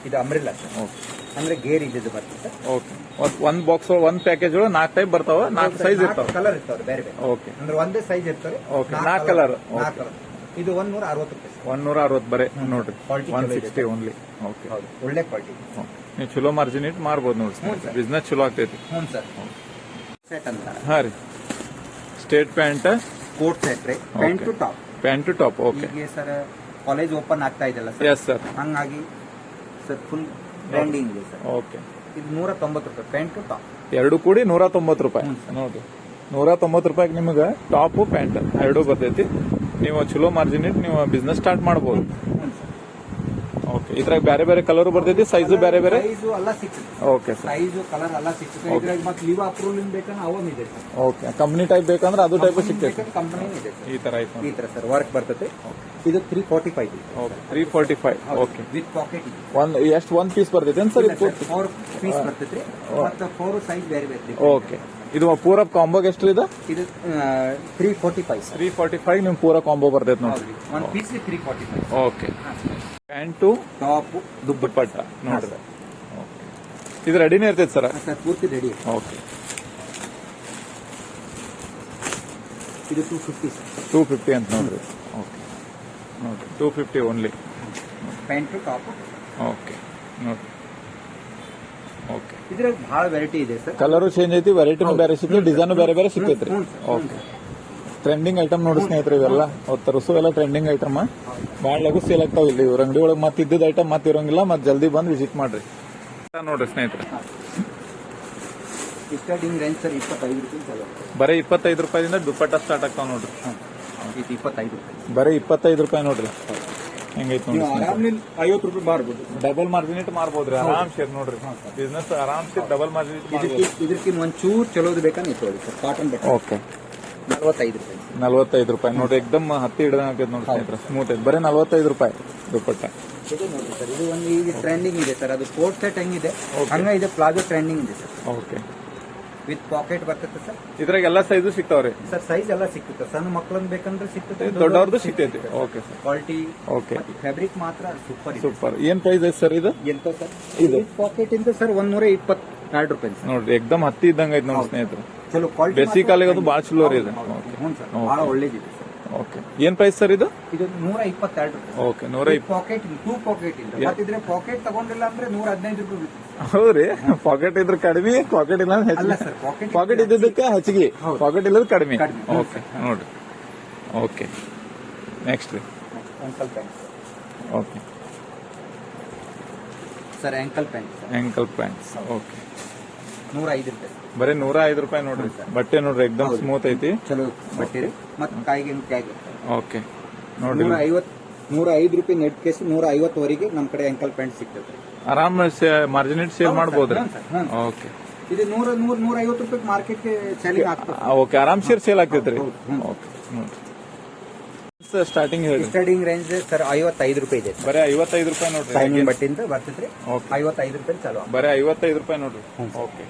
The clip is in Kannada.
ಇದು ಅಂಬ್ರೆಲಾ ಸರ್. ಓಕೆ ಅಂದ್ರೆ ಗೇರ್ ಇದ್ದು ಬರ್ತದೆ ಸರ್. ಓಕೆ ಒಂದ್ ಬಾಕ್ಸ್ ಒಂದ್ ಪ್ಯಾಕೇಜ್ ಒಳಗೆ 4 ಟೈಪ್ ಬರ್ತಾವ, 4 ಸೈಜ್ ಇರ್ತಾವ. ಕಲರ್ ಇರ್ತಾವೆ ಬೇರೆ ಬೇರೆ. ಓಕೆ ಅಂದ್ರೆ ಒಂದೇ ಸೈಜ್ ಇರ್ತಾರೆ. Okay 4 colour. 4 ಕಲರ್. ಇದು 160 ರೂಪಾಯಿ ಸರ್. 160 ಬರೇ ನೋಡ್ರಿ. Quality 160 only. ಓಕೆ ಹೌದು, ಒಳ್ಳೆ ಕ್ವಾಲಿಟಿ. ನೀವು ಚಲೋ ಮಾರ್ಜಿನ್ ಇಟ್ಟು ಮಾರ್ಬೋದು ನೋಡ್ರಿ, ಬಿಸ್ನೆಸ್ ಚಲೋ ಆಗ್ತೈತಿ. ಹ್ಞೂ ಸರ್. ಸೆಟ್ ಅಂತಾರೆ. ಹಾ ರೀ, ಸ್ಟೇಟ್ ಪ್ಯಾಂಟ್ ಕೋಟ್ ಸೆಟ್ ರೀ, pant to top. Pant to top. Okay ಈಗ ಸರ್ ಕಾಲೇಜ್ ಓಪನ್ ಆಗ್ತಾ ಇದೆಯಲ್ಲ ಸರ್. Yes sir. ಹಂಗಾಗಿ ಸರ್ ಫುಲ್ ಬ್ರ್ಯಾಂಡಿಂಗ್ ಇದೆ ಸರ್. ಓಕೆ, ಇದು 190 ರೂಪಾಯಿ ಪ್ಯಾಂಟ್ ಟು ಟಾಪ್. ಎರಡು ಕೂಡಿ 190 ರೂಪಾಯಿ ನೋಡ್ರಿ. 190 ರೂಪಾಯಿಗೆ ನಿಮಗೆ ಟಾಪ್ ಪ್ಯಾಂಟ್ ಎರಡೂ ಬರ್ತೈತಿ. ನೀವು ಚಲೋ ಮಾರ್ಜಿನ್ ಇಟ್ಟು ನೀವು ಬಿಸ್ನೆಸ್ ಸ್ಟಾರ್ಟ್ ಮಾಡಬಹುದು. ಓಕೆ, ಇದ್ರಾಗ ಬೇರೆ ಬೇರೆ ಕಲರ್ ಬರ್ತೈತಿ, ಸೈಜು ಬೇರೆ ಬೇರೆ. ಸೈಜು ಎಲ್ಲ ಸಿಗ್ತದೆ. Okay sir. ಸೈಜು ಕಲರ್ ಎಲ್ಲ ಸಿಗ್ತದೆ. ಇದ್ರಾಗ ಮತ್ತೆ ಲೀವ್ ಅಪ್ರೂವಲ್ ಬೇಕಂದ್ರೆ ಅವನ್ ಇದೆ ಸರ್. ಓಕೆ, ಕಂಪ್ನಿ ಟೈಪ್ ಬೇಕಂದ್ರೆ ಅದು ಟೈಪ್ ಸಿಗ್ತೈತಿ. ಕಂಪನಿ ಇದೆ ಸರ್. ಈ ತರ ಐತೆ. ಈ ತರ ಸರ್ ವರ್ಕ್ ಬರ್ತದೆ. ಇದು 345 ಇದೆ. ಓಕೆ, 345. ಓಕೆ, ವಿತ್ ಪಾಕೆಟ್ ಇದೆ. ಎಷ್ಟು ಒಂದ್ ಪೀಸ್ ಬರ್ತೈತಿ ಸರ್? ಇದು 4 ಪೀಸ್ ಬರ್ತೈತ್ರಿ. ಮತ್ತೆ 4 ಸೈಜ್ ಬೇರೆ ಬೇರೆ. ಓಕೆ, ಇದು ಪೂರ ಕಾಂಬೋಗೆ ಎಷ್ಟು ಇದೆ? ಇದು 345 ಸರ್. 345 ನಿಮ್ ಪೂರ ಕಾಂಬೋ ಬರ್ತೈತಿ ನೋಡ್ರಿ. ಒಂದು ಪೀಸ್ 345. ಓಕೆ, ಪ್ಯಾಂಟು ಟಾಪ್ ದುಪ್ಪಟ್ಟ ನೋಡ್ರಿ. ಓಕೆ, ಇದು ರೆಡಿನೇ ಇರ್ತೈತಿ ಸರ್? ಸರ್ ಪೂರ್ತಿ ರೆಡಿ. ಓಕೆ, ಇದು 250 ಸರ್. 250 ಅಂತ ನೋಡ್ರಿ. ಓಕೆ ನೋಡ್ರಿ, 250 ಓನ್ಲಿ. Pant top. ಓಕೆ ನೋಡ್ರಿ. ಓಕೆ, ಇದ್ರಾಗ ಬಹಳ ವೆರೈಟಿ ಇದೆ ಸರ್. ಕಲರು ಚೇಂಜ್ ಐತಿ, ವೆರೈಟಿನೂ ಬೇರೆ ಸಿಗ್ತೈತಿ, ಡಿಸೈನು ಬೇರೆ ಬೇರೆ ಸಿಗ್ತೈತ್ರಿ. ಓಕೆ, ಟ್ರೆಂಡಿಂಗ್ ಐಟಮ್ ನೋಡಿ ಸ್ನೇಹಿತರೆ, ಇವೆಲ್ಲ ತರಿಸು ಎಲ್ಲ ಟ್ರೆಂಡಿಂಗ್ ಐಟಮ್. ಭಾಳ ಲಘು ಸೇಲ್ ಆಗ್ತಾವ ಇಲ್ಲಿ ಇವ್ರ ಅಂಗಡಿ ಒಳಗೆ. ಮತ್ತೆ ಇದ್ದಿದ್ದ ಐಟಮ್ ಮತ್ತೆ ಇರೋಂಗಿಲ್ಲ, ಮತ್ತೆ ಜಲ್ದಿ ಬಂದು ವಿಸಿಟ್ ಮಾಡ್ರಿ ನೋಡ್ರಿ ಸ್ನೇಹಿತರೆ. ಸ್ಟಾರ್ಟಿಂಗ್ ರೇಂಜ್ ಸರ್ 25 ರೂಪಾಯಿ ಚಾಲು. ಬರೀ 25 ರೂಪಾಯಿಂದ ದುಪ್ಪಟ್ಟ ಸ್ಟಾರ್ಟ್ ಆಗ್ತಾವ ನೋಡ್ರಿ. ಇದು 25 ರೂಪಾಯಿ. ಬರೀ 25 ರೂಪಾಯಿ ನೋಡ್ರಿ. ಹೆಂಗೈತಿ ನೋಡಿ, 50 ರೂಪಾಯಿ ಮಾರ್ಬೋದು. ಡಬಲ್ ಮಾರ್ಜಿನ್ ಇಟ್ಟು ಮಾರ್ಬೋದ್ರಿ ಆರಾಮ್ ಶೇರ್ ನೋಡ್ರಿ. ಬಿಸ್ನೆಸ್ ಆರಾಮ್ ಶೇರ್ ಡಬಲ್ ಮಾರ್ಜಿನ್ ಇಟ್ಟು. ಇದಕ್ಕಿಂತ ಒಂಚೂರು ಚಲೋದು ಬೇಕಂದ್ರೆ ಇಟ್ಕೊಳ್ಳಿ ಸರ್. ಕಾಟನ್ ಬೇಕು. ಓಕೆ, 45 ರೂಪಾಯಿ. 45 ರೂಪಾಯಿ ನೋಡ್ರಿ. ಎಕ್ದಮ್ ಹತ್ತಿ ಹಿಡ್ದಂಗ ನೋಡಿ ಸ್ನೇಹಿತರೆ, ಸ್ಮೂತ್ ಐತಿ. ಬರೀ 45 ರೂಪಾಯಿ ದುಪ್ಪಟ್ಟ. ಇದು ನೋಡಿ ಸರ್, ಇದು ಒಂದು ಈಗ ಟ್ರೆಂಡಿಂಗ್ ಇದೆ ಸರ್. ಅದು ಕೋಟ್ ಸೆಟ್ ಹೆಂಗಿದೆ ಹಂಗ ಇದೆ. ಪ್ಲಾಜೋ ಟ್ರೆಂಡಿಂಗ್ ಇದೆ ಸರ್. ಓಕೆ, ವಿತ್ ಪಾಕೆಟ್ ಬರ್ತದೆ ಸರ್. ಇದ್ರಾಗ ಎಲ್ಲ ಸೈಜು ಸಿಗ್ತಾವ್ರಿ ಸರ್. ಸೈಜ್ ಎಲ್ಲ ಸಿಗ್ತದೆ. ಸಣ್ಣ ಮಕ್ಕಳನ್ನ ಬೇಕಂದ್ರೆ ಸಿಗ್ತದೆ, ದೊಡ್ಡವ್ರದ್ದು ಸಿಗ್ತೈತಿ. Okay sir. Quality. Okay, fabric ಮಾತ್ರ ಸೂಪರ್ ಸೂಪರ್. ಏನ್ ಪ್ರೈಸ್ ಐತಿ ಸರ್ ಇದು? ಎಂತ ಸರ್ ಇದು ಪಾಕೆಟ್ ಇಂದ ಸರ್ 122 ರೂಪಾಯಿ ಸರ್. ನೋಡ್ರಿ, ಎಕ್ದಮ್ ಹತ್ತಿ ಇದ್ದಂಗ ಐತಿ ನೋಡಿ ಸ್ನೇಹಿತರೆ. ಚಲೋ ಕ್ವಾಲಿಟಿ. ಬೇಸಿಕ್ ಕಾಲಿಗೆ ಅದು ಭಾಳ ಚಲೋ ರೀ ಇದು. ಹ್ಞೂ ಸರ್, ಬಹಳ ಒಳ್ಳೇದಿದೆ ಸರ್. ಓಕೆ, ಏನ್ ಪ್ರೈಸ್ ಸರ್ ಇದು? ಇದು 122 ರೂಪಾಯಿ. ಓಕೆ, 120. ಪಾಕೆಟ್ 2 ಪಾಕೆಟ್ ಇಂದ. ಮತ್ತಿದ್ರೆ ಪಾಕೆಟ್ ತಗೊಂಡಿಲ್ಲ ಅಂದ್ರೆ 115 ರೂಪಾಯಿ ಬೀಳುತ್ತೆ. ಹೌದ್ರಿ, ಪಾಕೆಟ್ ಇದ್ರೆ ಕಡಿಮೆ, ಪಾಕೆಟ್ ಇಲ್ಲ ಅಲ್ಲ ಹೆಚ್ಚಿಗೆ. ಸರ್, ಪಾಕೆಟ್ ಇದ್ದದಕ್ಕೆ ಹೆಚ್ಚಿಗೆ, ಪಾಕೆಟ್ ಇಲ್ಲದ ಕಡಿಮೆ. ಓಕೆ ನೋಡ್ರಿ. ಓಕೆ, ನೆಕ್ಸ್ಟ್ ರೀ ankle pant. Okay sir, ankle pant sir. Ankle pants. Okay, 105 ರೂಪಾಯಿ. ಬರೀ 105 ರೂಪಾಯಿ ನೋಡ್ರಿ. ಬಟ್ಟೆ ನೋಡ್ರಿ, ಎಕ್ದಮ್ ಸ್ಮೂತ್ ಐತಿ. ಚಲೋ ಬಟ್ಟೆ ರೀ. ಮತ್ತೆ ಕಾಯಿಗೆ ಟ್ಯಾಗ್. ಓಕೆ ನೋಡ್ರಿ, 105 ರೂಪಾಯಿ ನೆಟ್ ಕೇಸ್ 150 ವರೆಗೆ ನಮ್ಮ ಕಡೆ ಆಂಕಲ್ ಪ್ಯಾಂಟ್ ಸಿಗ್ತದೆ. ಆರಾಮ್ ಮಾರ್ಜಿನ್ ಇಟ್ಟು ಸೇಲ್ ಮಾಡ್ಬೋದ್ರಿ. ಓಕೆ, ಇದು 150 ರೂಪಾಯಿ ಮಾರ್ಕೆಟ್ಗೆ ಸೆಲ್ಲಿಂಗ್ ಆಗ್ತದೆ. ಓಕೆ, ಆರಾಮ್ ಸೇಲ್ ಆಗ್ತೈತ್ರಿ. ಓಕೆ ನೋಡ್ರಿ, ಸ್ಟಾರ್ಟಿಂಗ್ ಹೇಳಿ. ಸ್ಟಾರ್ಟಿಂಗ್ ರೇಂಜ್ ಸರ್ 55 ರೂಪಾಯಿ ಇದೆ. ಬರೀ 55 ರೂಪಾಯಿ ನೋಡ್ರಿ. ಸೈನಿಂಗ್ ಬಟ್ಟೆಯಿಂದ ಬರ್ತೈತ್ರಿ. ಓಕೆ, 55 ರೂಪಾಯಿ ಚಾಲು. ಬರೀ 55 ರೂಪಾಯಿ ನೋಡ್ರಿ. ಓಕೆ,